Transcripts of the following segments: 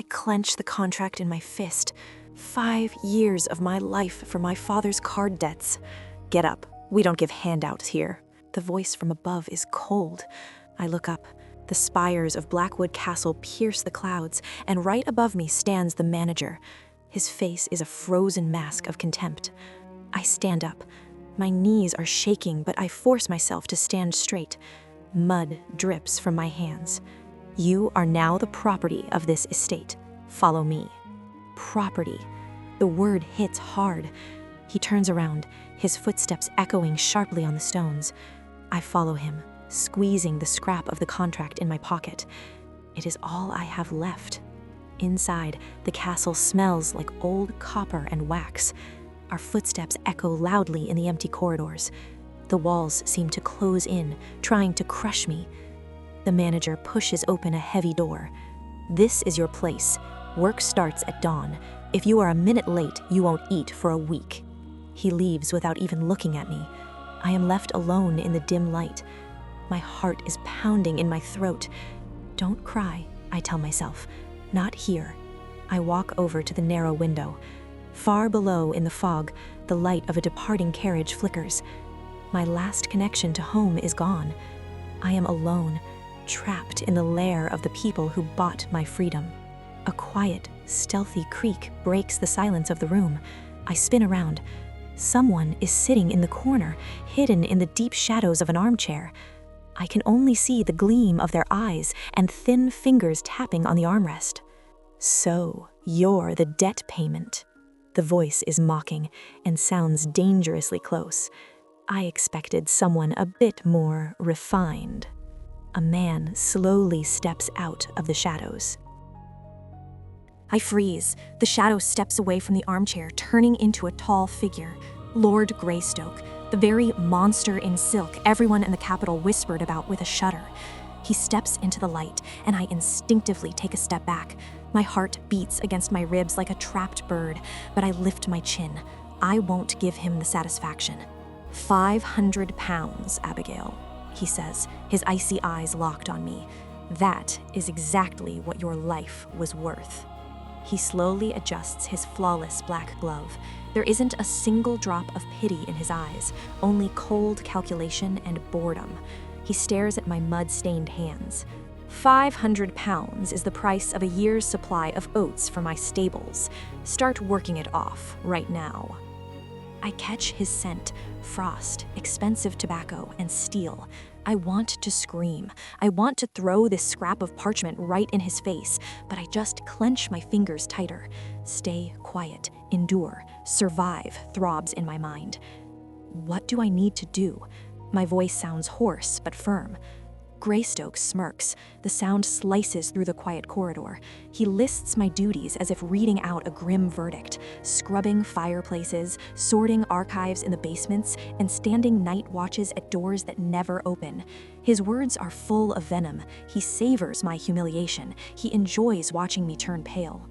I clench the contract in my fist. 5 years of my life for my father's card debts. Get up. We don't give handouts here. The voice from above is cold. I look up. The spires of Blackwood Castle pierce the clouds, and right above me stands the manager. His face is a frozen mask of contempt. I stand up. My knees are shaking, but I force myself to stand straight. Mud drips from my hands. You are now the property of this estate. Follow me. Property. The word hits hard. He turns around, his footsteps echoing sharply on the stones. I follow him, squeezing the scrap of the contract in my pocket. It is all I have left. Inside, the castle smells like old copper and wax. Our footsteps echo loudly in the empty corridors. The walls seem to close in, trying to crush me. The manager pushes open a heavy door. This is your place. Work starts at dawn. If you are a minute late, you won't eat for a week. He leaves without even looking at me. I am left alone in the dim light. My heart is pounding in my throat. Don't cry, I tell myself. Not here. I walk over to the narrow window. Far below in the fog, the light of a departing carriage flickers. My last connection to home is gone. I am alone, trapped in the lair of the people who bought my freedom. A quiet, stealthy creak breaks the silence of the room. I spin around. Someone is sitting in the corner, hidden in the deep shadows of an armchair. I can only see the gleam of their eyes and thin fingers tapping on the armrest. So, you're the debt payment. The voice is mocking and sounds dangerously close. I expected someone a bit more refined. A man slowly steps out of the shadows. I freeze. The shadow steps away from the armchair, turning into a tall figure. Lord Greystoke, the very monster in silk everyone in the capital whispered about with a shudder. He steps into the light, and I instinctively take a step back. My heart beats against my ribs like a trapped bird, but I lift my chin. I won't give him the satisfaction. 500 pounds, Abigail, he says, his icy eyes locked on me. That is exactly what your life was worth. He slowly adjusts his flawless black glove. There isn't a single drop of pity in his eyes, only cold calculation and boredom. He stares at my mud-stained hands. 500 pounds is the price of a year's supply of oats for my stables. Start working it off right now. I catch his scent, frost, expensive tobacco, and steel. I want to scream. I want to throw this scrap of parchment right in his face, but I just clench my fingers tighter. Stay quiet, endure, survive throbs in my mind. What do I need to do? My voice sounds hoarse but firm. Greystoke smirks. The sound slices through the quiet corridor. He lists my duties as if reading out a grim verdict, scrubbing fireplaces, sorting archives in the basements, and standing night watches at doors that never open. His words are full of venom. He savors my humiliation. He enjoys watching me turn pale.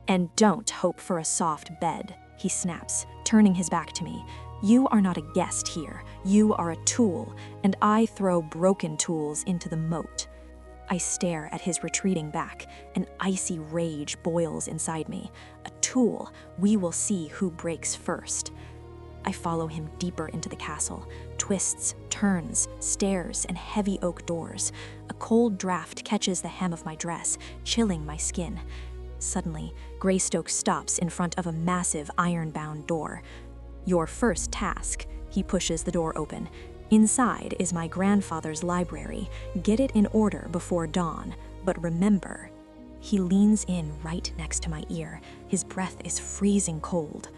And don't hope for a soft bed, he snaps, turning his back to me. You are not a guest here. You are a tool, and I throw broken tools into the moat. I stare at his retreating back. An icy rage boils inside me. A tool. We will see who breaks first. I follow him deeper into the castle. Twists, turns, stairs, and heavy oak doors. A cold draft catches the hem of my dress, chilling my skin. Suddenly, Greystoke stops in front of a massive iron-bound door. Your first task. He pushes the door open. Inside is my grandfather's library. Get it in order before dawn. But remember, he leans in right next to my ear. His breath is freezing cold.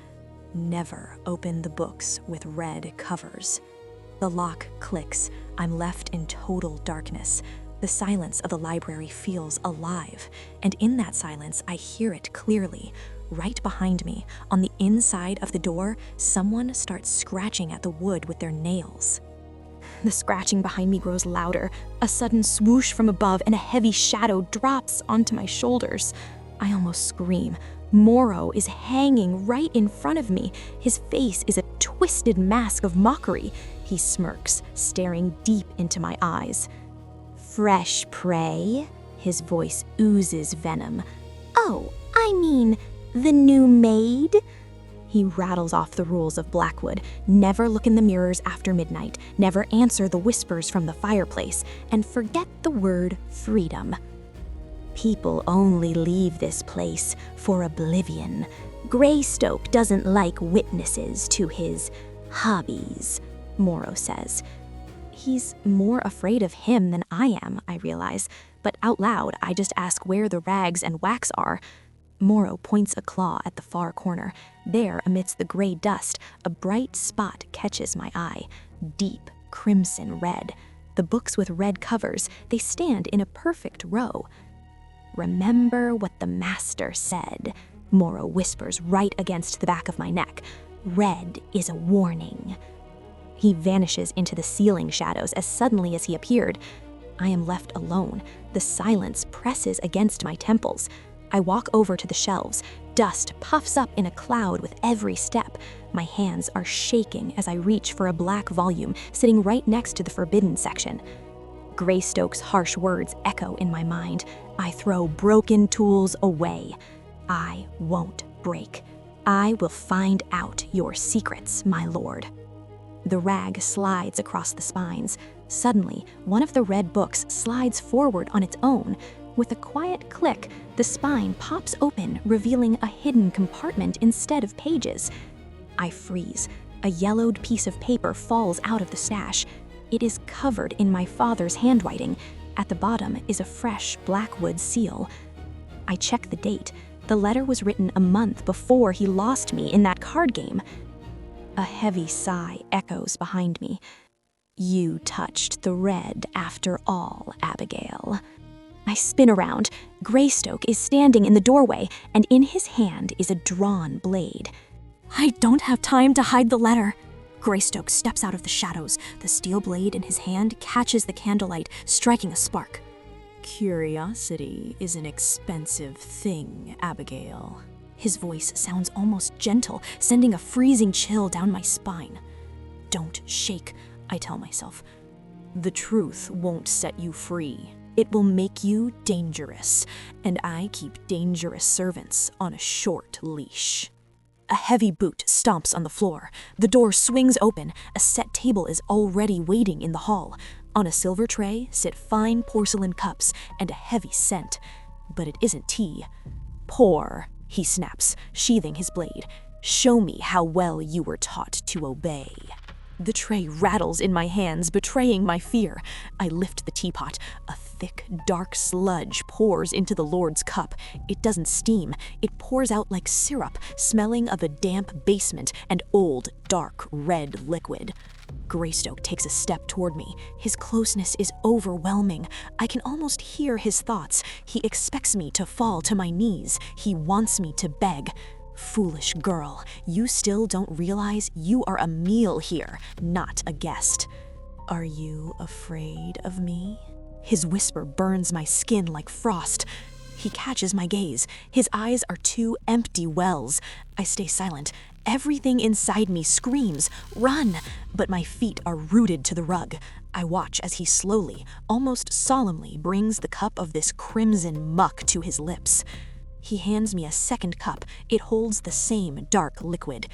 Never open the books with red covers. The lock clicks. I'm left in total darkness. The silence of the library feels alive, and in that silence, I hear it clearly. Right behind me, on the inside of the door, someone starts scratching at the wood with their nails. The scratching behind me grows louder. A sudden swoosh from above and a heavy shadow drops onto my shoulders. I almost scream. Morrow is hanging right in front of me. His face is a twisted mask of mockery. He smirks, staring deep into my eyes. Fresh prey? His voice oozes venom. Oh, I mean, the new maid? He rattles off the rules of Blackwood. Never look in the mirrors after midnight, never answer the whispers from the fireplace, and forget the word freedom. People only leave this place for oblivion. Greystoke doesn't like witnesses to his hobbies, Morrow says. He's more afraid of him than I am, I realize, but out loud I just ask where the rags and wax are. Morrow points a claw at the far corner. There, amidst the gray dust, a bright spot catches my eye. Deep crimson red. The books with red covers, they stand in a perfect row. Remember what the master said, Morrow whispers right against the back of my neck. Red is a warning. He vanishes into the ceiling shadows as suddenly as he appeared. I am left alone. The silence presses against my temples. I walk over to the shelves. Dust puffs up in a cloud with every step. My hands are shaking as I reach for a black volume sitting right next to the forbidden section. Greystoke's harsh words echo in my mind. I throw broken tools away. I won't break. I will find out your secrets, my lord. The rag slides across the spines. Suddenly, one of the red books slides forward on its own. With a quiet click, the spine pops open, revealing a hidden compartment instead of pages. I freeze. A yellowed piece of paper falls out of the stash. It is covered in my father's handwriting. At the bottom is a fresh Blackwood seal. I check the date. The letter was written a month before he lost me in that card game. A heavy sigh echoes behind me. You touched the red after all, Abigail. I spin around. Greystoke is standing in the doorway, and in his hand is a drawn blade. I don't have time to hide the letter. Greystoke steps out of the shadows. The steel blade in his hand catches the candlelight, striking a spark. Curiosity is an expensive thing, Abigail. His voice sounds almost gentle, sending a freezing chill down my spine. Don't shake, I tell myself. The truth won't set you free. It will make you dangerous, and I keep dangerous servants on a short leash. A heavy boot stomps on the floor. The door swings open. A set table is already waiting in the hall. On a silver tray sit fine porcelain cups and a heavy scent. But it isn't tea. Pour, he snaps, sheathing his blade. Show me how well you were taught to obey. The tray rattles in my hands, betraying my fear. I lift the teapot. A thick, dark sludge pours into the Lord's cup. It doesn't steam. It pours out like syrup, smelling of a damp basement and old, dark, red liquid. Greystoke takes a step toward me. His closeness is overwhelming. I can almost hear his thoughts. He expects me to fall to my knees. He wants me to beg. Foolish girl, you still don't realize you are a meal here, not a guest. Are you afraid of me? His whisper burns my skin like frost. He catches my gaze. His eyes are two empty wells. I stay silent. Everything inside me screams, run! But my feet are rooted to the rug. I watch as he slowly, almost solemnly, brings the cup of this crimson muck to his lips. He hands me a second cup. It holds the same dark liquid.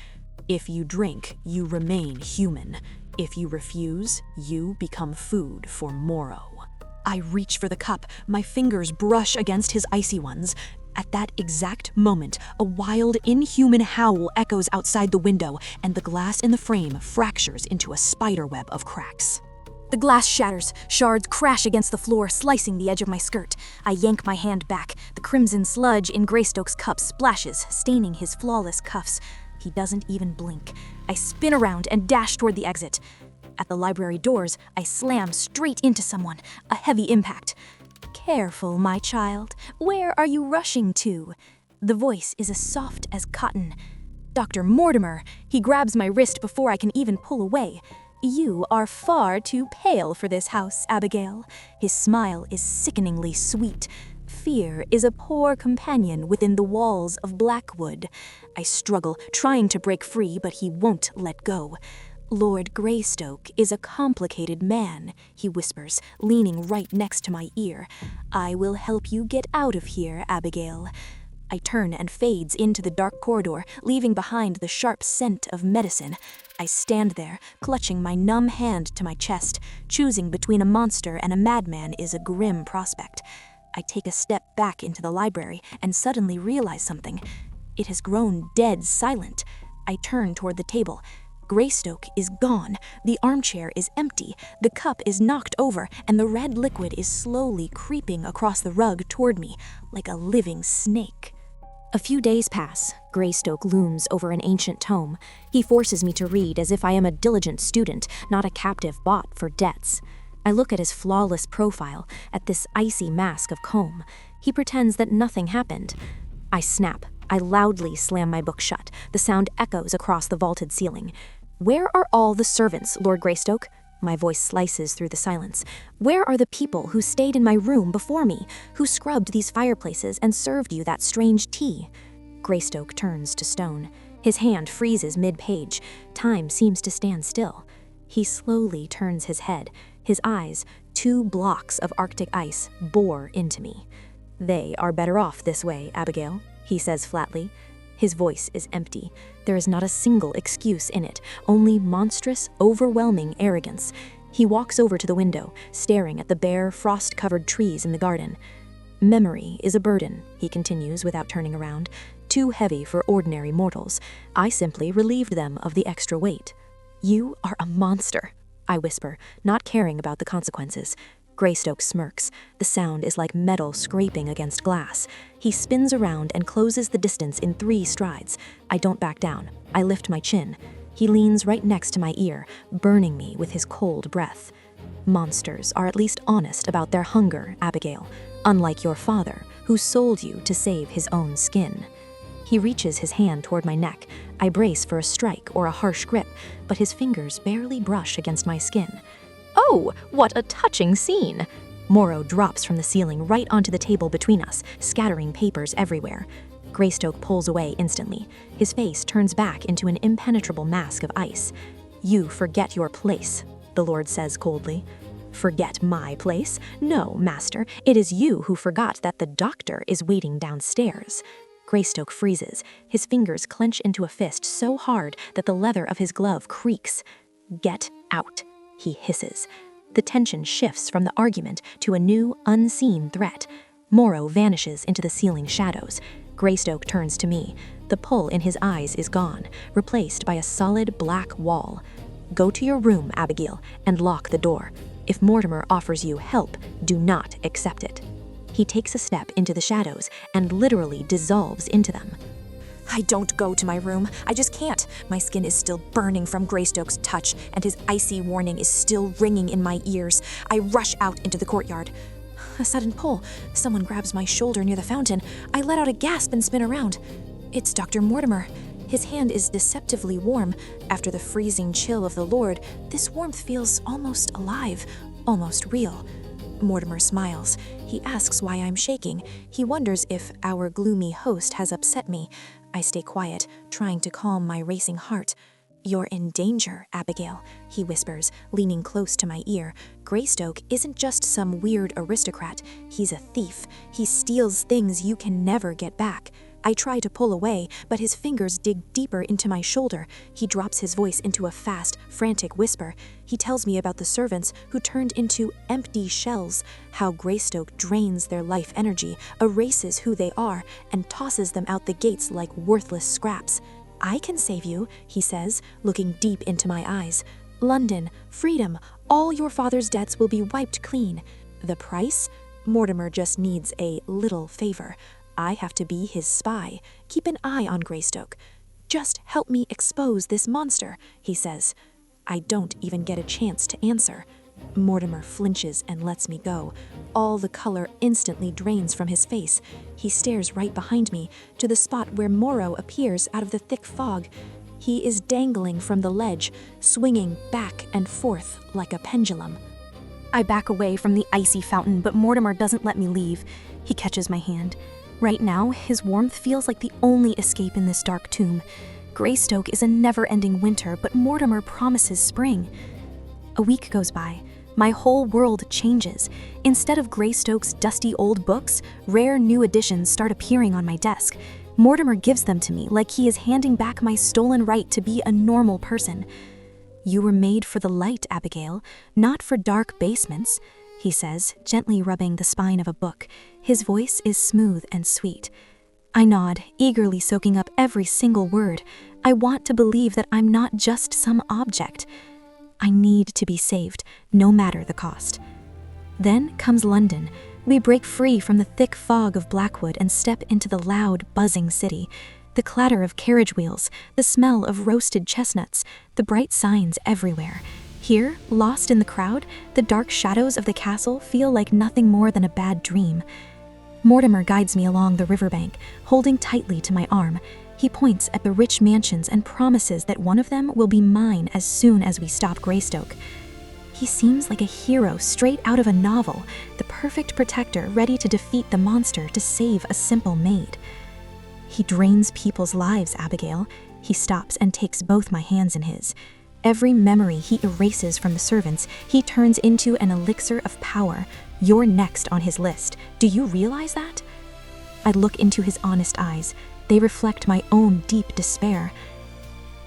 If you drink, you remain human. If you refuse, you become food for Morrow. I reach for the cup. My fingers brush against his icy ones. At that exact moment, a wild, inhuman howl echoes outside the window, and the glass in the frame fractures into a spiderweb of cracks. The glass shatters, shards crash against the floor, slicing the edge of my skirt. I yank my hand back. The crimson sludge in Greystoke's cup splashes, staining his flawless cuffs. He doesn't even blink. I spin around and dash toward the exit. At the library doors, I slam straight into someone, a heavy impact. Careful, my child. Where are you rushing to? The voice is as soft as cotton. Dr. Mortimer. He grabs my wrist before I can even pull away. You are far too pale for this house, Abigail. His smile is sickeningly sweet. Fear is a poor companion within the walls of Blackwood. I struggle, trying to break free, but he won't let go. Lord Greystoke is a complicated man, he whispers, leaning right next to my ear. I will help you get out of here, Abigail. I turn and fades into the dark corridor, leaving behind the sharp scent of medicine. I stand there, clutching my numb hand to my chest. Choosing between a monster and a madman is a grim prospect. I take a step back into the library and suddenly realize something. It has grown dead silent. I turn toward the table. Greystoke is gone. The armchair is empty. The cup is knocked over, and the red liquid is slowly creeping across the rug toward me, like a living snake. A few days pass. Greystoke looms over an ancient tome. He forces me to read as if I am a diligent student, not a captive bought for debts. I look at his flawless profile, at this icy mask of comb. He pretends that nothing happened. I snap. I loudly slam my book shut. The sound echoes across the vaulted ceiling. Where are all the servants, Lord Greystoke? My voice slices through the silence. Where are the people who stayed in my room before me, who scrubbed these fireplaces and served you that strange tea? Greystoke turns to stone. His hand freezes mid-page. Time seems to stand still. He slowly turns his head. His eyes, 2 blocks of Arctic ice, bore into me. They are better off this way, Abigail, he says flatly. His voice is empty. There is not a single excuse in it, only monstrous, overwhelming arrogance. He walks over to the window, staring at the bare, frost-covered trees in the garden. Memory is a burden, he continues without turning around, too heavy for ordinary mortals. I simply relieved them of the extra weight. You are a monster, I whisper, not caring about the consequences. Greystoke smirks. The sound is like metal scraping against glass. He spins around and closes the distance in 3 strides. I don't back down. I lift my chin. He leans right next to my ear, burning me with his cold breath. Monsters are at least honest about their hunger, Abigail, unlike your father, who sold you to save his own skin. He reaches his hand toward my neck. I brace for a strike or a harsh grip, but his fingers barely brush against my skin. Oh, what a touching scene! Morrow drops from the ceiling right onto the table between us, scattering papers everywhere. Greystoke pulls away instantly. His face turns back into an impenetrable mask of ice. You forget your place, the Lord says coldly. Forget my place? No, master, it is you who forgot that the doctor is waiting downstairs. Greystoke freezes. His fingers clench into a fist so hard that the leather of his glove creaks. Get out, he hisses. The tension shifts from the argument to a new, unseen threat. Morrow vanishes into the ceiling shadows. Greystoke turns to me. The pull in his eyes is gone, replaced by a solid black wall. Go to your room, Abigail, and lock the door. If Mortimer offers you help, do not accept it. He takes a step into the shadows and literally dissolves into them. I don't go to my room. I just can't. My skin is still burning from Greystoke's touch, and his icy warning is still ringing in my ears. I rush out into the courtyard. A sudden pull. Someone grabs my shoulder near the fountain. I let out a gasp and spin around. It's Dr. Mortimer. His hand is deceptively warm. After the freezing chill of the Lord, this warmth feels almost alive, almost real. Mortimer smiles. He asks why I'm shaking. He wonders if our gloomy host has upset me. I stay quiet, trying to calm my racing heart. You're in danger, Abigail, he whispers, leaning close to my ear. Greystoke isn't just some weird aristocrat. He's a thief. He steals things you can never get back. I try to pull away, but his fingers dig deeper into my shoulder. He drops his voice into a fast, frantic whisper. He tells me about the servants who turned into empty shells, how Greystoke drains their life energy, erases who they are, and tosses them out the gates like worthless scraps. I can save you, he says, looking deep into my eyes. London, freedom, all your father's debts will be wiped clean. The price? Mortimer just needs a little favor. I have to be his spy. Keep an eye on Greystoke. Just help me expose this monster, he says. I don't even get a chance to answer. Mortimer flinches and lets me go. All the color instantly drains from his face. He stares right behind me, to the spot where Morrow appears out of the thick fog. He is dangling from the ledge, swinging back and forth like a pendulum. I back away from the icy fountain, but Mortimer doesn't let me leave. He catches my hand. Right now, his warmth feels like the only escape in this dark tomb. Greystoke is a never-ending winter, but Mortimer promises spring. A week goes by. My whole world changes. Instead of Greystoke's dusty old books, rare new editions start appearing on my desk. Mortimer gives them to me like he is handing back my stolen right to be a normal person. "You were made for the light, Abigail, not for dark basements," he says, gently rubbing the spine of a book. His voice is smooth and sweet. I nod, eagerly soaking up every single word. I want to believe that I'm not just some object. I need to be saved, no matter the cost. Then comes London. We break free from the thick fog of Blackwood and step into the loud, buzzing city. The clatter of carriage wheels, the smell of roasted chestnuts, the bright signs everywhere. Here, lost in the crowd, the dark shadows of the castle feel like nothing more than a bad dream. Mortimer guides me along the riverbank, holding tightly to my arm. He points at the rich mansions and promises that one of them will be mine as soon as we stop Greystoke. He seems like a hero straight out of a novel, the perfect protector ready to defeat the monster to save a simple maid. He drains people's lives, Abigail. He stops and takes both my hands in his. Every memory he erases from the servants, he turns into an elixir of power. You're next on his list. Do you realize that? I look into his honest eyes. They reflect my own deep despair.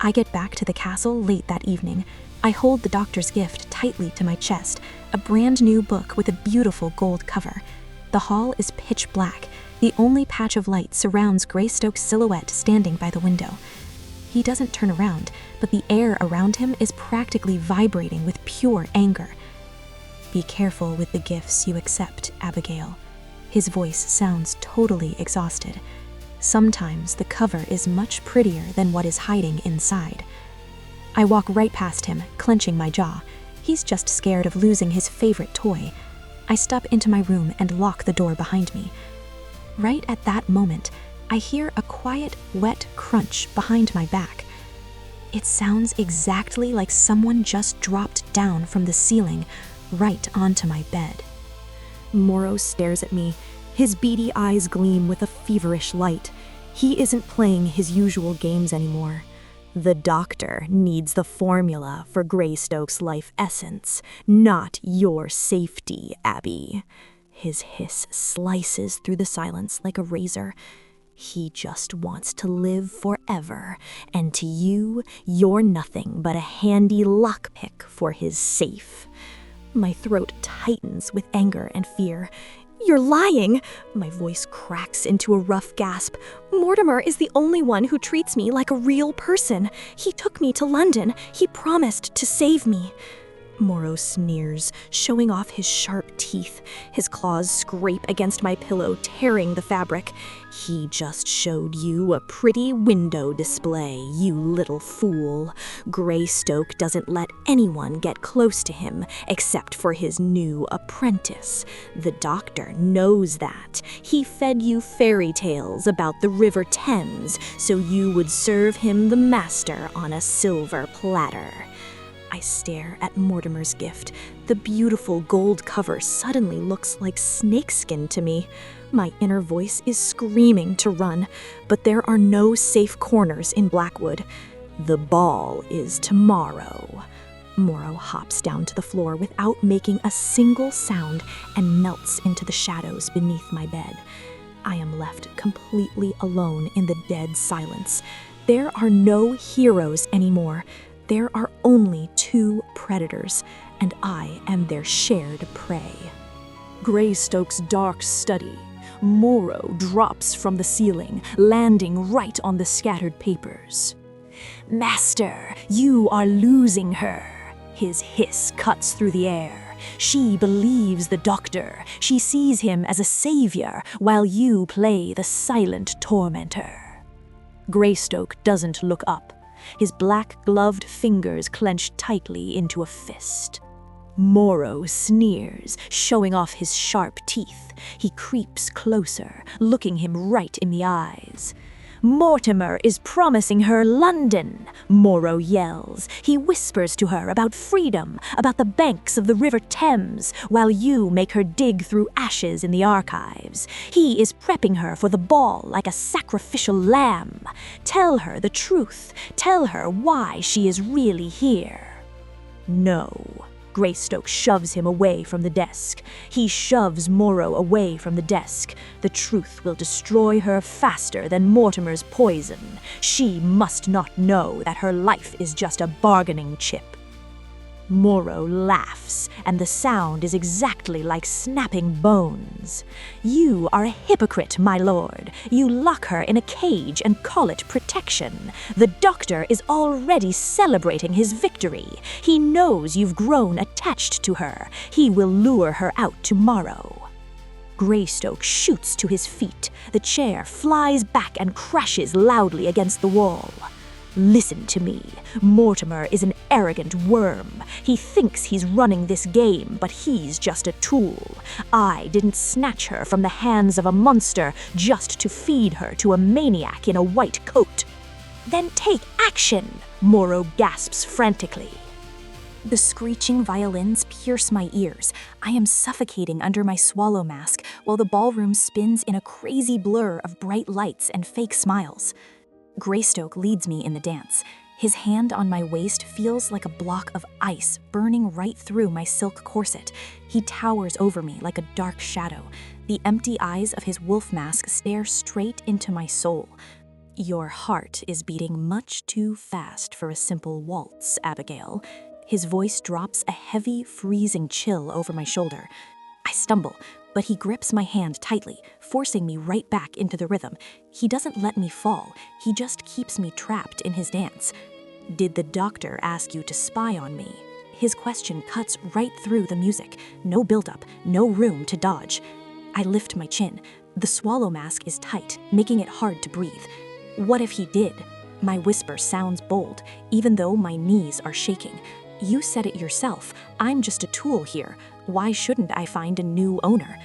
I get back to the castle late that evening. I hold the doctor's gift tightly to my chest, a brand new book with a beautiful gold cover. The hall is pitch black. The only patch of light surrounds Greystoke's silhouette standing by the window. He doesn't turn around, but the air around him is practically vibrating with pure anger. "Be careful with the gifts you accept, Abigail." His voice sounds totally exhausted. Sometimes the cover is much prettier than what is hiding inside. I walk right past him, clenching my jaw. He's just scared of losing his favorite toy. I step into my room and lock the door behind me. Right at that moment, I hear a quiet, wet crunch behind my back. It sounds exactly like someone just dropped down from the ceiling, right onto my bed. Moro stares at me. His beady eyes gleam with a feverish light. He isn't playing his usual games anymore. "The doctor needs the formula for Greystoke's life essence, not your safety, Abby." His hiss slices through the silence like a razor. "He just wants to live forever, and to you, you're nothing but a handy lockpick for his safe." My throat tightens with anger and fear. "You're lying!" My voice cracks into a rough gasp. "Mortimer is the only one who treats me like a real person. He took me to London. He promised to save me." Moro sneers, showing off his sharp teeth. His claws scrape against my pillow, tearing the fabric. "He just showed you a pretty window display, you little fool. Greystoke doesn't let anyone get close to him, except for his new apprentice. The doctor knows that. He fed you fairy tales about the River Thames, so you would serve him the master on a silver platter." I stare at Mortimer's gift. The beautiful gold cover suddenly looks like snakeskin to me. My inner voice is screaming to run, but there are no safe corners in Blackwood. "The ball is tomorrow." Moro hops down to the floor without making a single sound and melts into the shadows beneath my bed. I am left completely alone in the dead silence. There are no heroes anymore. There are only two predators, and I am their shared prey. Greystoke's dark study. Moro drops from the ceiling, landing right on the scattered papers. "Master, you are losing her." His hiss cuts through the air. "She believes the doctor. She sees him as a savior, while you play the silent tormentor." Greystoke doesn't look up. His black-gloved fingers clench tightly into a fist. Moro sneers, showing off his sharp teeth. He creeps closer, looking him right in the eyes. "Mortimer is promising her London," Moro yells. "He whispers to her about freedom, about the banks of the River Thames, while you make her dig through ashes in the archives. He is prepping her for the ball like a sacrificial lamb. Tell her the truth. Tell her why she is really here." "No," Greystoke shoves him away from the desk. He shoves Morrow away from the desk. The truth will destroy her faster than Mortimer's poison. She must not know that her life is just a bargaining chip. Morrow laughs, and the sound is exactly like snapping bones. You are a hypocrite, my lord. You lock her in a cage and call it protection. The doctor is already celebrating his victory. He knows you've grown attached to her. He will lure her out tomorrow. Greystoke shoots to his feet. The chair flies back and crashes loudly against the wall. Listen to me. Mortimer is an arrogant worm. He thinks he's running this game, but he's just a tool. I didn't snatch her from the hands of a monster just to feed her to a maniac in a white coat. Then take action, Morrow gasps frantically. The screeching violins pierce my ears. I am suffocating under my swallow mask while the ballroom spins in a crazy blur of bright lights and fake smiles. Greystoke leads me in the dance. His hand on my waist feels like a block of ice burning right through my silk corset. He towers over me like a dark shadow. The empty eyes of his wolf mask stare straight into my soul. Your heart is beating much too fast for a simple waltz, Abigail. His voice drops a heavy, freezing chill over my shoulder. I stumble, but he grips my hand tightly, forcing me right back into the rhythm. He doesn't let me fall. He just keeps me trapped in his dance. Did the doctor ask you to spy on me? His question cuts right through the music. No buildup, no room to dodge. I lift my chin. The swallow mask is tight, making it hard to breathe. What if he did? My whisper sounds bold, even though my knees are shaking. You said it yourself. I'm just a tool here. Why shouldn't I find a new owner?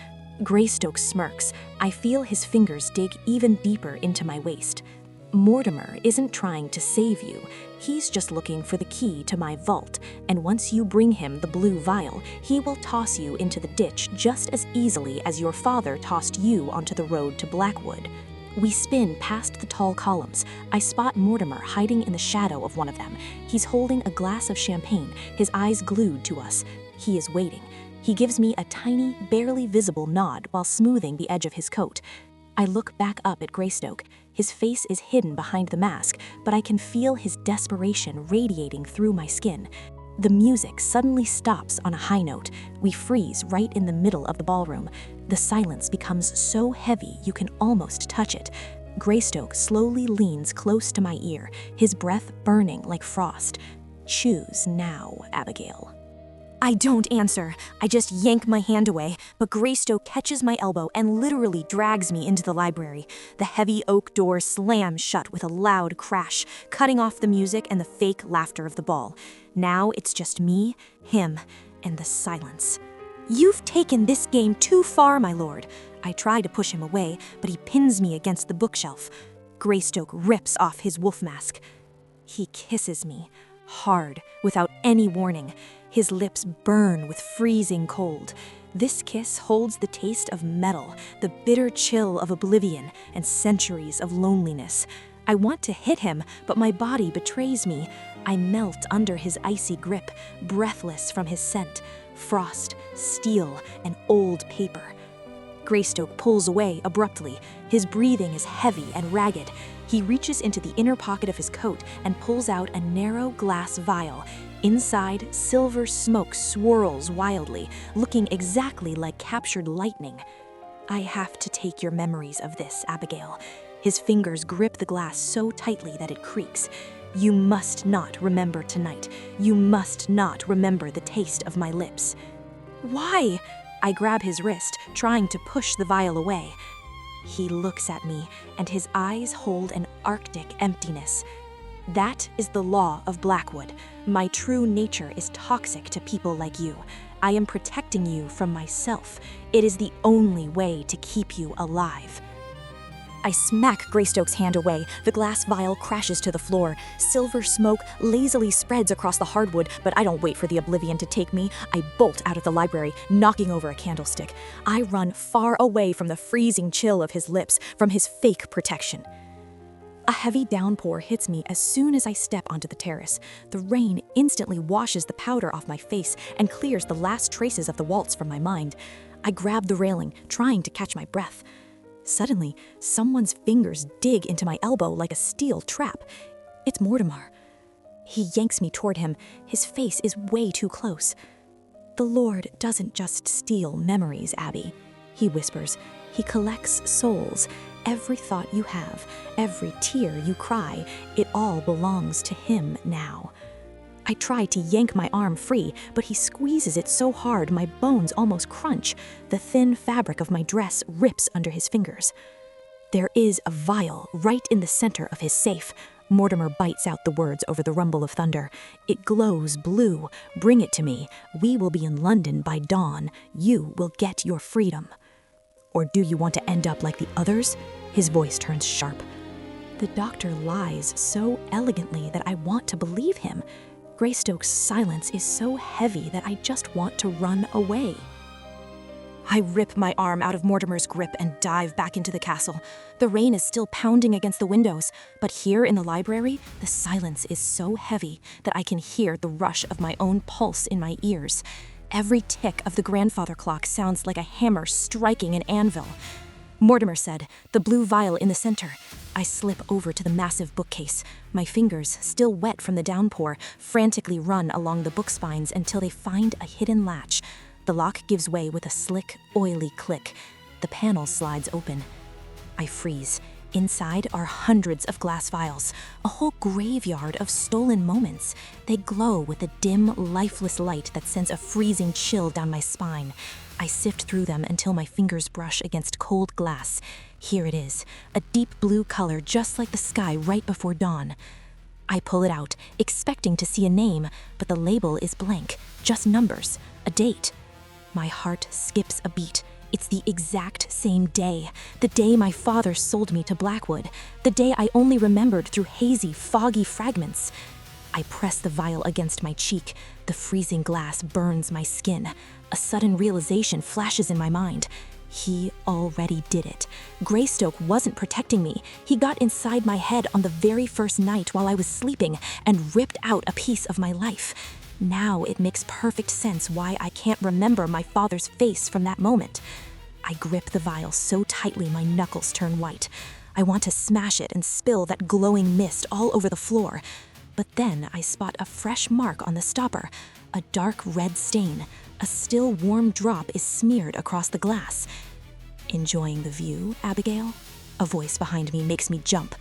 Greystoke smirks. I feel his fingers dig even deeper into my waist. Mortimer isn't trying to save you. He's just looking for the key to my vault, and once you bring him the blue vial, he will toss you into the ditch just as easily as your father tossed you onto the road to Blackwood. We spin past the tall columns. I spot Mortimer hiding in the shadow of one of them. He's holding a glass of champagne, his eyes glued to us. He is waiting. He gives me a tiny, barely visible nod while smoothing the edge of his coat. I look back up at Greystoke. His face is hidden behind the mask, but I can feel his desperation radiating through my skin. The music suddenly stops on a high note. We freeze right in the middle of the ballroom. The silence becomes so heavy you can almost touch it. Greystoke slowly leans close to my ear, his breath burning like frost. Choose now, Abigail. I don't answer. I just yank my hand away, but Greystoke catches my elbow and literally drags me into the library. The heavy oak door slams shut with a loud crash, cutting off the music and the fake laughter of the ball. Now it's just me, him, and the silence. You've taken this game too far, my lord. I try to push him away, but he pins me against the bookshelf. Greystoke rips off his wolf mask. He kisses me, hard, without any warning. His lips burn with freezing cold. This kiss holds the taste of metal, the bitter chill of oblivion, and centuries of loneliness. I want to hit him, but my body betrays me. I melt under his icy grip, breathless from his scent, frost, steel, and old paper. Greystoke pulls away abruptly. His breathing is heavy and ragged. He reaches into the inner pocket of his coat and pulls out a narrow glass vial. Inside, silver smoke swirls wildly, looking exactly like captured lightning. I have to take your memories of this, Abigail. His fingers grip the glass so tightly that it creaks. You must not remember tonight. You must not remember the taste of my lips. Why? I grab his wrist, trying to push the vial away. He looks at me, and his eyes hold an arctic emptiness. That is the law of Blackwood. My true nature is toxic to people like you. I am protecting you from myself. It is the only way to keep you alive. I smack Greystoke's hand away. The glass vial crashes to the floor. Silver smoke lazily spreads across the hardwood, but I don't wait for the oblivion to take me. I bolt out of the library, knocking over a candlestick. I run far away from the freezing chill of his lips, from his fake protection. A heavy downpour hits me as soon as I step onto the terrace. The rain instantly washes the powder off my face and clears the last traces of the waltz from my mind. I grab the railing, trying to catch my breath. Suddenly, someone's fingers dig into my elbow like a steel trap. It's Mortimer. He yanks me toward him. His face is way too close. "The Lord doesn't just steal memories, Abby," he whispers. "He collects souls. Every thought you have, every tear you cry, it all belongs to him now." I try to yank my arm free, but he squeezes it so hard my bones almost crunch. The thin fabric of my dress rips under his fingers. There is a vial right in the center of his safe. Mortimer bites out the words over the rumble of thunder. "It glows blue. Bring it to me. We will be in London by dawn. You will get your freedom." "Or do you want to end up like the others?" His voice turns sharp. The doctor lies so elegantly that I want to believe him. Greystoke's silence is so heavy that I just want to run away. I rip my arm out of Mortimer's grip and dive back into the castle. The rain is still pounding against the windows, but here in the library, the silence is so heavy that I can hear the rush of my own pulse in my ears. Every tick of the grandfather clock sounds like a hammer striking an anvil. Mortimer said, "The blue vial in the center." I slip over to the massive bookcase. My fingers, still wet from the downpour, frantically run along the book spines until they find a hidden latch. The lock gives way with a slick, oily click. The panel slides open. I freeze. Inside are hundreds of glass vials, a whole graveyard of stolen moments. They glow with a dim, lifeless light that sends a freezing chill down my spine. I sift through them until my fingers brush against cold glass. Here it is, a deep blue color just like the sky right before dawn. I pull it out, expecting to see a name, but the label is blank, just numbers, a date. My heart skips a beat. It's the exact same day, the day my father sold me to Blackwood, the day I only remembered through hazy, foggy fragments. I press the vial against my cheek. The freezing glass burns my skin. A sudden realization flashes in my mind. He already did it. Greystoke wasn't protecting me. He got inside my head on the very first night while I was sleeping and ripped out a piece of my life. Now it makes perfect sense why I can't remember my father's face from that moment. I grip the vial so tightly my knuckles turn white. I want to smash it and spill that glowing mist all over the floor. But then I spot a fresh mark on the stopper, a dark red stain. A still warm drop is smeared across the glass. "Enjoying the view, Abigail?" A voice behind me makes me jump.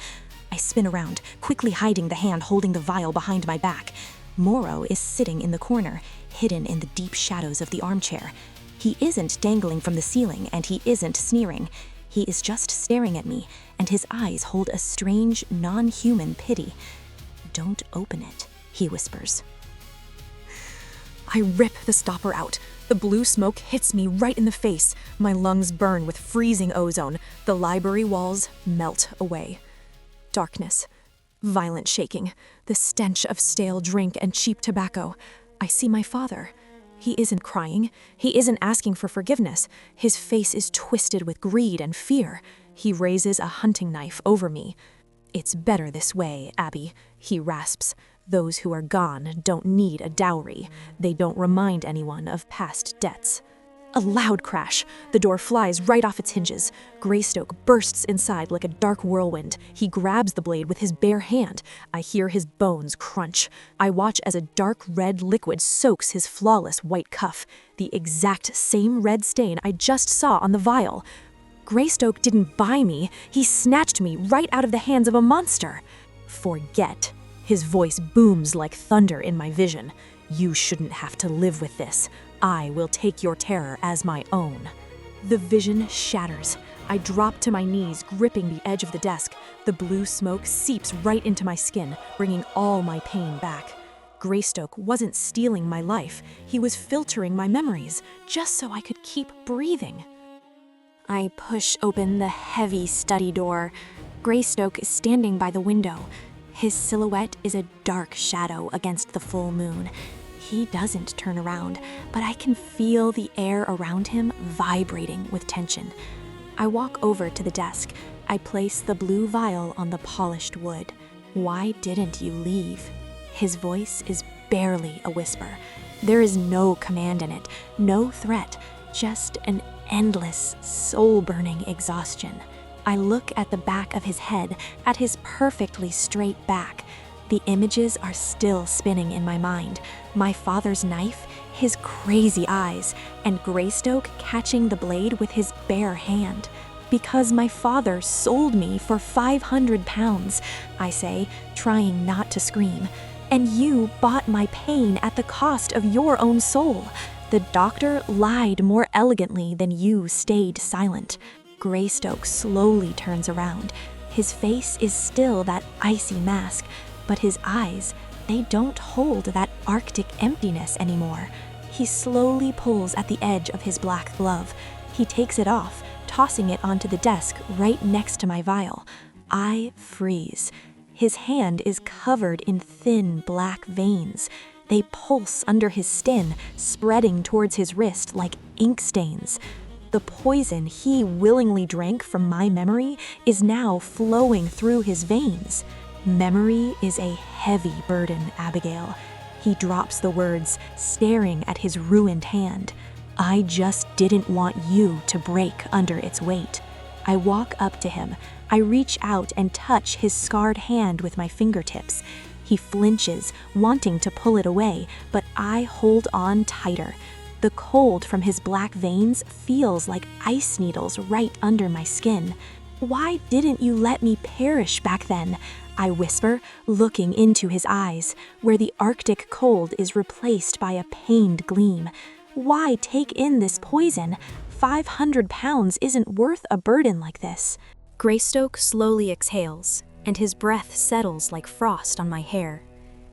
I spin around, quickly hiding the hand holding the vial behind my back. Morrow is sitting in the corner, hidden in the deep shadows of the armchair. He isn't dangling from the ceiling, and he isn't sneering. He is just staring at me, and his eyes hold a strange, non-human pity. "Don't open it," he whispers. I rip the stopper out. The blue smoke hits me right in the face. My lungs burn with freezing ozone. The library walls melt away. Darkness. Violent shaking. The stench of stale drink and cheap tobacco. I see my father. He isn't crying. He isn't asking for forgiveness. His face is twisted with greed and fear. He raises a hunting knife over me. "It's better this way, Abby," he rasps. "Those who are gone don't need a dowry. They don't remind anyone of past debts." A loud crash. The door flies right off its hinges. Greystoke bursts inside like a dark whirlwind. He grabs the blade with his bare hand. I hear his bones crunch. I watch as a dark red liquid soaks his flawless white cuff, the exact same red stain I just saw on the vial. Greystoke didn't buy me. He snatched me right out of the hands of a monster. "Forget." His voice booms like thunder in my vision. "You shouldn't have to live with this. I will take your terror as my own." The vision shatters. I drop to my knees, gripping the edge of the desk. The blue smoke seeps right into my skin, bringing all my pain back. Greystoke wasn't stealing my life. He was filtering my memories, just so I could keep breathing. I push open the heavy study door. Greystoke is standing by the window. His silhouette is a dark shadow against the full moon. He doesn't turn around, but I can feel the air around him vibrating with tension. I walk over to the desk. I place the blue vial on the polished wood. Why didn't you leave? His voice is barely a whisper. There is no command in it, no threat, just an endless, soul-burning exhaustion. I look at the back of his head, at his perfectly straight back. The images are still spinning in my mind. My father's knife, his crazy eyes, and Greystoke catching the blade with his bare hand. Because my father sold me for 500 pounds, I say, trying not to scream. And you bought my pain at the cost of your own soul. The doctor lied more elegantly than you stayed silent. Greystoke slowly turns around. His face is still that icy mask, but his eyes, they don't hold that arctic emptiness anymore. He slowly pulls at the edge of his black glove. He takes it off, tossing it onto the desk right next to my vial. I freeze. His hand is covered in thin black veins. They pulse under his skin, spreading towards his wrist like ink stains. The poison he willingly drank from my memory is now flowing through his veins. Memory is a heavy burden, Abigail. He drops the words, staring at his ruined hand. I just didn't want you to break under its weight. I walk up to him. I reach out and touch his scarred hand with my fingertips. He flinches, wanting to pull it away, but I hold on tighter. The cold from his black veins feels like ice needles right under my skin. Why didn't you let me perish back then? I whisper, looking into his eyes, where the arctic cold is replaced by a pained gleam. Why take in this poison? 500 pounds isn't worth a burden like this. Greystoke slowly exhales, and his breath settles like frost on my hair.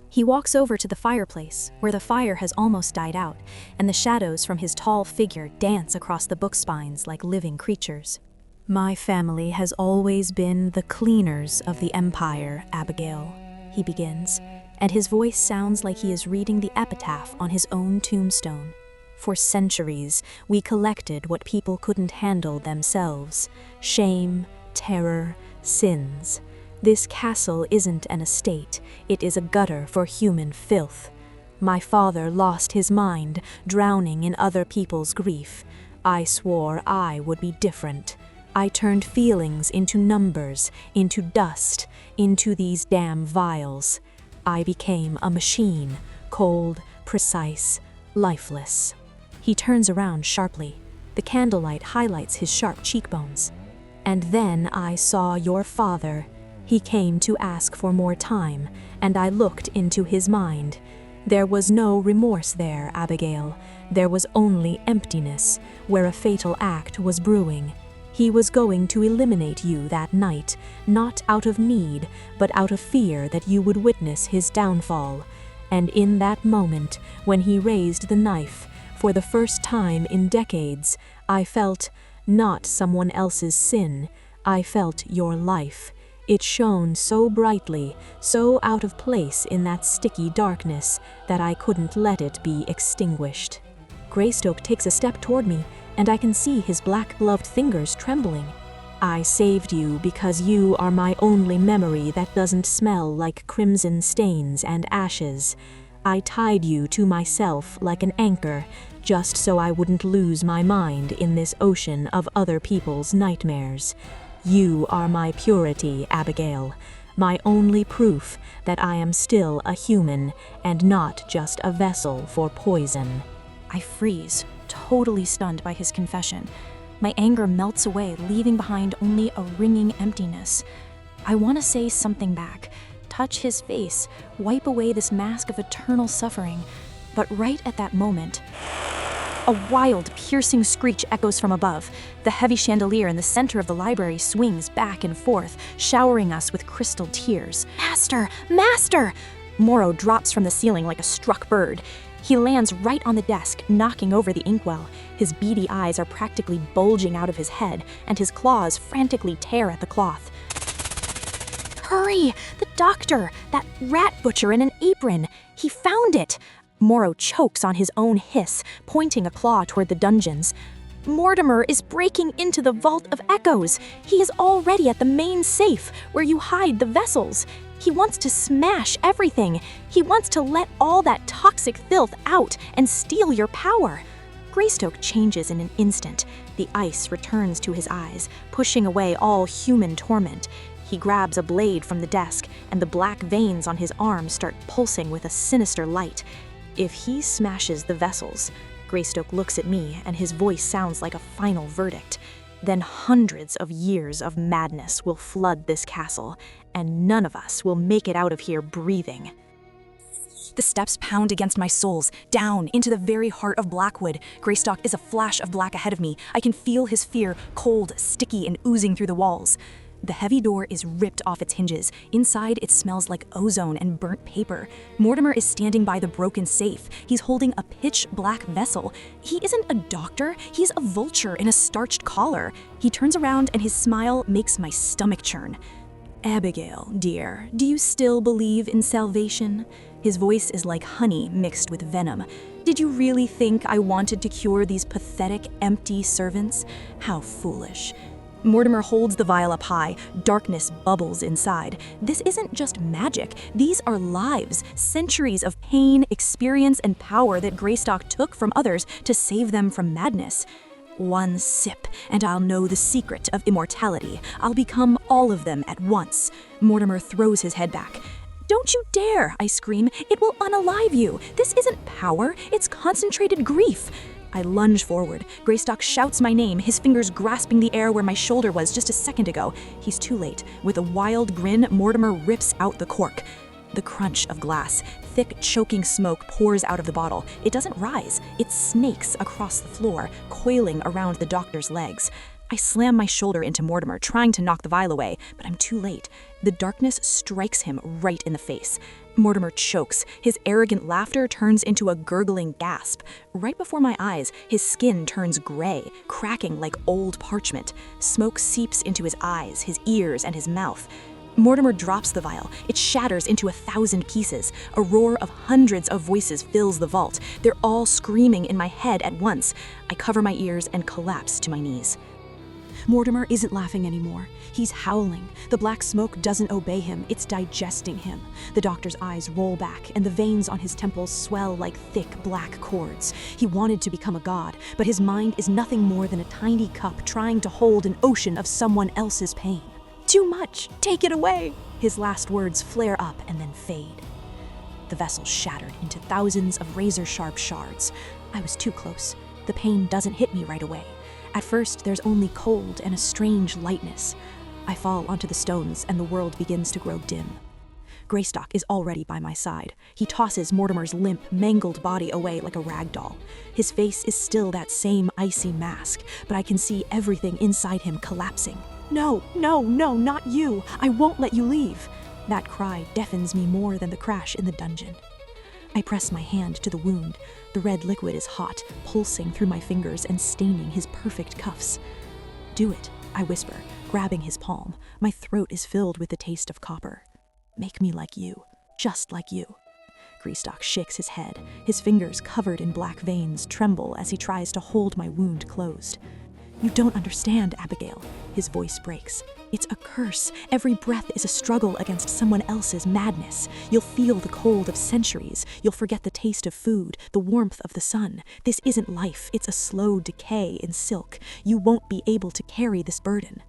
He walks over to the fireplace, where the fire has almost died out, and the shadows from his tall figure dance across the book spines like living creatures. My family has always been the cleaners of the Empire, Abigail, he begins, and his voice sounds like he is reading the epitaph on his own tombstone. For centuries, we collected what people couldn't handle themselves: shame, terror, sins. This castle isn't an estate, it is a gutter for human filth. My father lost his mind, drowning in other people's grief. I swore I would be different. I turned feelings into numbers, into dust, into these damn vials. I became a machine, cold, precise, lifeless. He turns around sharply. The candlelight highlights his sharp cheekbones. And then I saw your father. He came to ask for more time, and I looked into his mind. There was no remorse there, Abigail. There was only emptiness, where a fatal act was brewing. He was going to eliminate you that night, not out of need, but out of fear that you would witness his downfall. And in that moment, when he raised the knife, for the first time in decades, I felt not someone else's sin. I felt your life. It shone so brightly, so out of place in that sticky darkness, that I couldn't let it be extinguished. Greystoke takes a step toward me, and I can see his black-gloved fingers trembling. I saved you because you are my only memory that doesn't smell like crimson stains and ashes. I tied you to myself like an anchor, just so I wouldn't lose my mind in this ocean of other people's nightmares. You are my purity, Abigail, my only proof that I am still a human and not just a vessel for poison. I freeze, totally stunned by his confession. My anger melts away, leaving behind only a ringing emptiness. I want to say something back, touch his face, wipe away this mask of eternal suffering. But right at that moment, a wild, piercing screech echoes from above. The heavy chandelier in the center of the library swings back and forth, showering us with crystal tears. Master! Master! Moro drops from the ceiling like a struck bird. He lands right on the desk, knocking over the inkwell. His beady eyes are practically bulging out of his head, and his claws frantically tear at the cloth. Hurry! The doctor! That rat butcher in an apron! He found it! Moro chokes on his own hiss, pointing a claw toward the dungeons. Mortimer is breaking into the Vault of Echoes. He is already at the main safe, where you hide the vessels. He wants to smash everything. He wants to let all that toxic filth out and steal your power. Greystoke changes in an instant. The ice returns to his eyes, pushing away all human torment. He grabs a blade from the desk, and the black veins on his arm start pulsing with a sinister light. If he smashes the vessels, Greystoke looks at me, and his voice sounds like a final verdict. Then hundreds of years of madness will flood this castle, and none of us will make it out of here breathing. The steps pound against my soles, down into the very heart of Blackwood. Greystoke is a flash of black ahead of me. I can feel his fear, cold, sticky, and oozing through the walls. The heavy door is ripped off its hinges. Inside, it smells like ozone and burnt paper. Mortimer is standing by the broken safe. He's holding a pitch-black vessel. He isn't a doctor. He's a vulture in a starched collar. He turns around and his smile makes my stomach churn. "Abigail, dear, do you still believe in salvation?" His voice is like honey mixed with venom. "Did you really think I wanted to cure these pathetic, empty servants? How foolish." Mortimer holds the vial up high. Darkness bubbles inside. This isn't just magic. These are lives, centuries of pain, experience, and power that Greystoke took from others to save them from madness. "One sip, and I'll know the secret of immortality. I'll become all of them at once." Mortimer throws his head back. "Don't you dare," I scream. "It will unalive you. This isn't power, it's concentrated grief." I lunge forward. Greystoke shouts my name, his fingers grasping the air where my shoulder was just a second ago. He's too late. With a wild grin, Mortimer rips out the cork. The crunch of glass. Thick, choking smoke pours out of the bottle. It doesn't rise. It snakes across the floor, coiling around the doctor's legs. I slam my shoulder into Mortimer, trying to knock the vial away, but I'm too late. The darkness strikes him right in the face. Mortimer chokes. His arrogant laughter turns into a gurgling gasp. Right before my eyes, his skin turns gray, cracking like old parchment. Smoke seeps into his eyes, his ears, and his mouth. Mortimer drops the vial. It shatters into 1,000 pieces. A roar of hundreds of voices fills the vault. They're all screaming in my head at once. I cover my ears and collapse to my knees. Mortimer isn't laughing anymore. He's howling. The black smoke doesn't obey him, it's digesting him. The doctor's eyes roll back, and the veins on his temples swell like thick black cords. He wanted to become a god, but his mind is nothing more than a tiny cup trying to hold an ocean of someone else's pain. "Too much! Take it away!" His last words flare up and then fade. The vessel shattered into thousands of razor-sharp shards. I was too close. The pain doesn't hit me right away. At first, there's only cold and a strange lightness. I fall onto the stones, and the world begins to grow dim. Greystoke is already by my side. He tosses Mortimer's limp, mangled body away like a rag doll. His face is still that same icy mask, but I can see everything inside him collapsing. "No, no, no, not you! I won't let you leave!" That cry deafens me more than the crash in the dungeon. I press my hand to the wound. The red liquid is hot, pulsing through my fingers and staining his perfect cuffs. "Do it," I whisper, grabbing his palm. My throat is filled with the taste of copper. "Make me like you, just like you." Greystoke shakes his head. His fingers, covered in black veins, tremble as he tries to hold my wound closed. "You don't understand, Abigail." His voice breaks. "It's a curse. Every breath is a struggle against someone else's madness. You'll feel the cold of centuries. You'll forget the taste of food, the warmth of the sun. This isn't life. It's a slow decay in silk. You won't be able to carry this burden."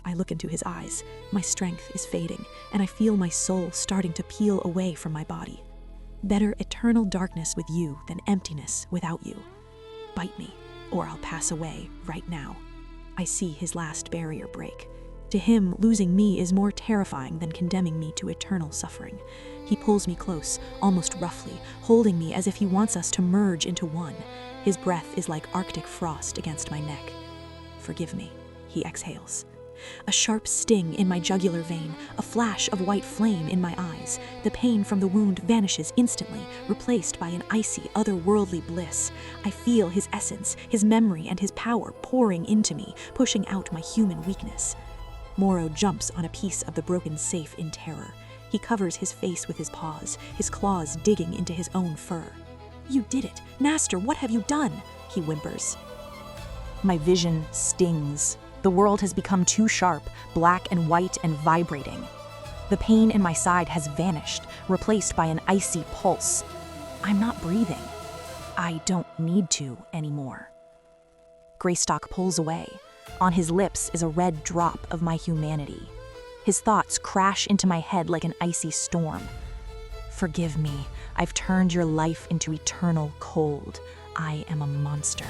I look into his eyes. My strength is fading, and I feel my soul starting to peel away from my body. Better eternal darkness with you than emptiness without you. Bite me, or I'll pass away right now. I see his last barrier break. To him, losing me is more terrifying than condemning me to eternal suffering. He pulls me close, almost roughly, holding me as if he wants us to merge into one. His breath is like Arctic frost against my neck. "Forgive me," he exhales. A sharp sting in my jugular vein, a flash of white flame in my eyes. The pain from the wound vanishes instantly, replaced by an icy, otherworldly bliss. I feel his essence, his memory, and his power pouring into me, pushing out my human weakness. Moro jumps on a piece of the broken safe in terror. He covers his face with his paws, his claws digging into his own fur. "You did it! Master, what have you done?" he whimpers. My vision stings. The world has become too sharp, black and white and vibrating. The pain in my side has vanished, replaced by an icy pulse. I'm not breathing. I don't need to anymore. Greystoke pulls away. On his lips is a red drop of my humanity. His thoughts crash into my head like an icy storm. Forgive me. I've turned your life into eternal cold. I am a monster.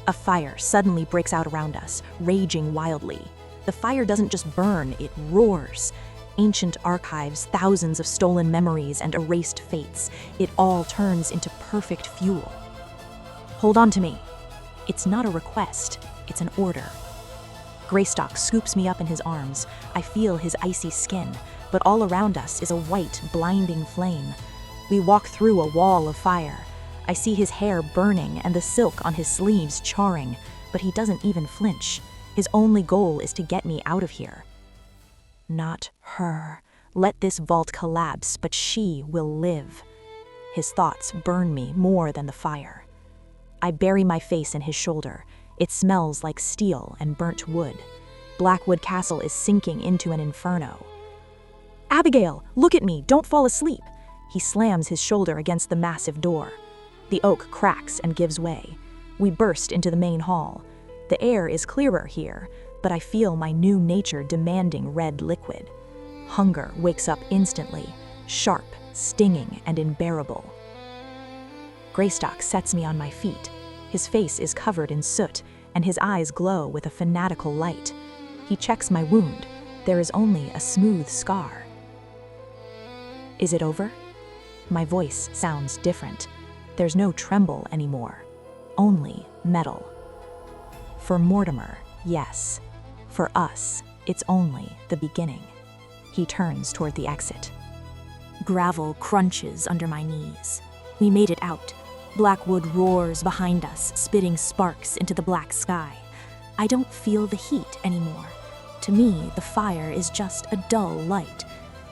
A fire suddenly breaks out around us, raging wildly. The fire doesn't just burn, it roars. Ancient archives, thousands of stolen memories and erased fates. It all turns into perfect fuel. Hold on to me. It's not a request, it's an order. Greystoke scoops me up in his arms. I feel his icy skin, but all around us is a white, blinding flame. We walk through a wall of fire. I see his hair burning and the silk on his sleeves charring, but he doesn't even flinch. His only goal is to get me out of here. Not her. Let this vault collapse, but she will live. His thoughts burn me more than the fire. I bury my face in his shoulder. It smells like steel and burnt wood. Blackwood Castle is sinking into an inferno. Abigail, look at me, don't fall asleep. He slams his shoulder against the massive door. The oak cracks and gives way. We burst into the main hall. The air is clearer here, but I feel my new nature demanding red liquid. Hunger wakes up instantly, sharp, stinging, and unbearable. Greystoke sets me on my feet. His face is covered in soot, and his eyes glow with a fanatical light. He checks my wound. There is only a smooth scar. Is it over? My voice sounds different. There's no tremble anymore, only metal. For Mortimer, yes. For us, it's only the beginning. He turns toward the exit. Gravel crunches under my knees. We made it out. Blackwood roars behind us, spitting sparks into the black sky. I don't feel the heat anymore. To me, the fire is just a dull light.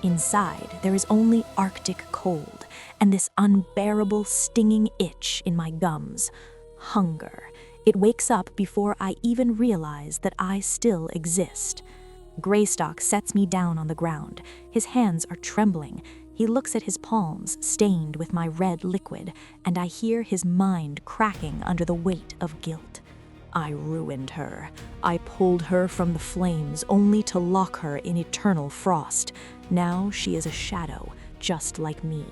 Inside, there is only Arctic cold, and this unbearable stinging itch in my gums. Hunger. It wakes up before I even realize that I still exist. Greystoke sets me down on the ground. His hands are trembling. He looks at his palms, stained with my red liquid, and I hear his mind cracking under the weight of guilt. I ruined her. I pulled her from the flames only to lock her in eternal frost. Now she is a shadow, just like me,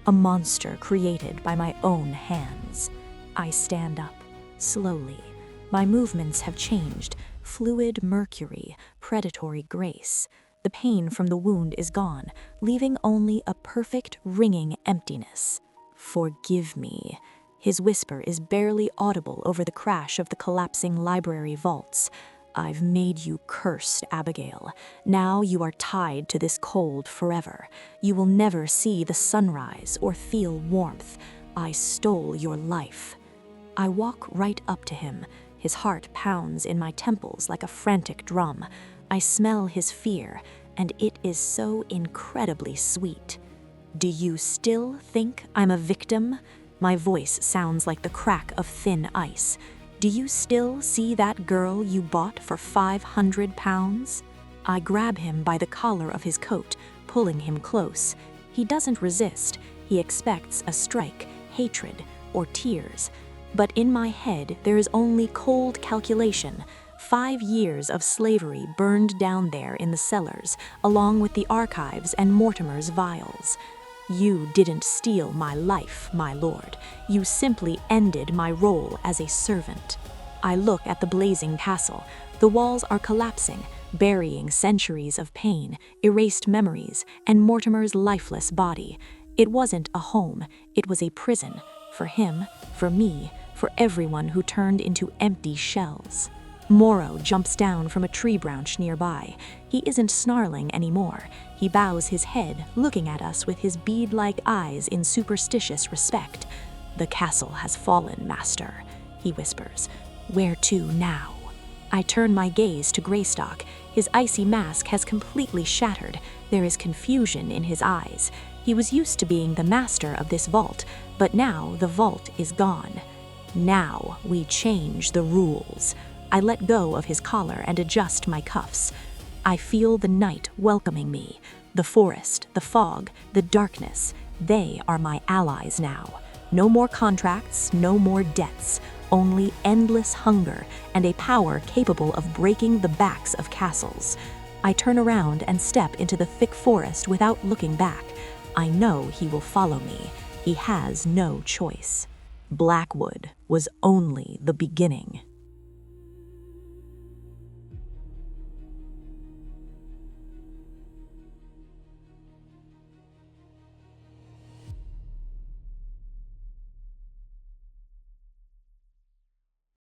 a monster created by my own hands. I stand up, slowly. My movements have changed. Fluid mercury, predatory grace. The pain from the wound is gone, leaving only a perfect, ringing emptiness. Forgive me. His whisper is barely audible over the crash of the collapsing library vaults. I've made you cursed, Abigail. Now you are tied to this cold forever. You will never see the sunrise or feel warmth. I stole your life. I walk right up to him. His heart pounds in my temples like a frantic drum. I smell his fear, and it is so incredibly sweet. Do you still think I'm a victim? My voice sounds like the crack of thin ice. Do you still see that girl you bought for 500 pounds? I grab him by the collar of his coat, pulling him close. He doesn't resist. He expects a strike, hatred, or tears. But in my head, there is only cold calculation. 5 years of slavery burned down there in the cellars, along with the archives and Mortimer's vials. You didn't steal my life, my lord. You simply ended my role as a servant. I look at the blazing castle. The walls are collapsing, burying centuries of pain, erased memories, and Mortimer's lifeless body. It wasn't a home, it was a prison. For him, for me, for everyone who turned into empty shells. Morrow jumps down from a tree branch nearby. He isn't snarling anymore. He bows his head, looking at us with his bead-like eyes in superstitious respect. "The castle has fallen, master," he whispers. "Where to now?" I turn my gaze to Greystoke. His icy mask has completely shattered. There is confusion in his eyes. He was used to being the master of this vault, but now the vault is gone. Now we change the rules. I let go of his collar and adjust my cuffs. I feel the night welcoming me. The forest, the fog, the darkness, they are my allies now. No more contracts, no more debts, only endless hunger and a power capable of breaking the backs of castles. I turn around and step into the thick forest without looking back. I know he will follow me. He has no choice. Blackwood was only the beginning.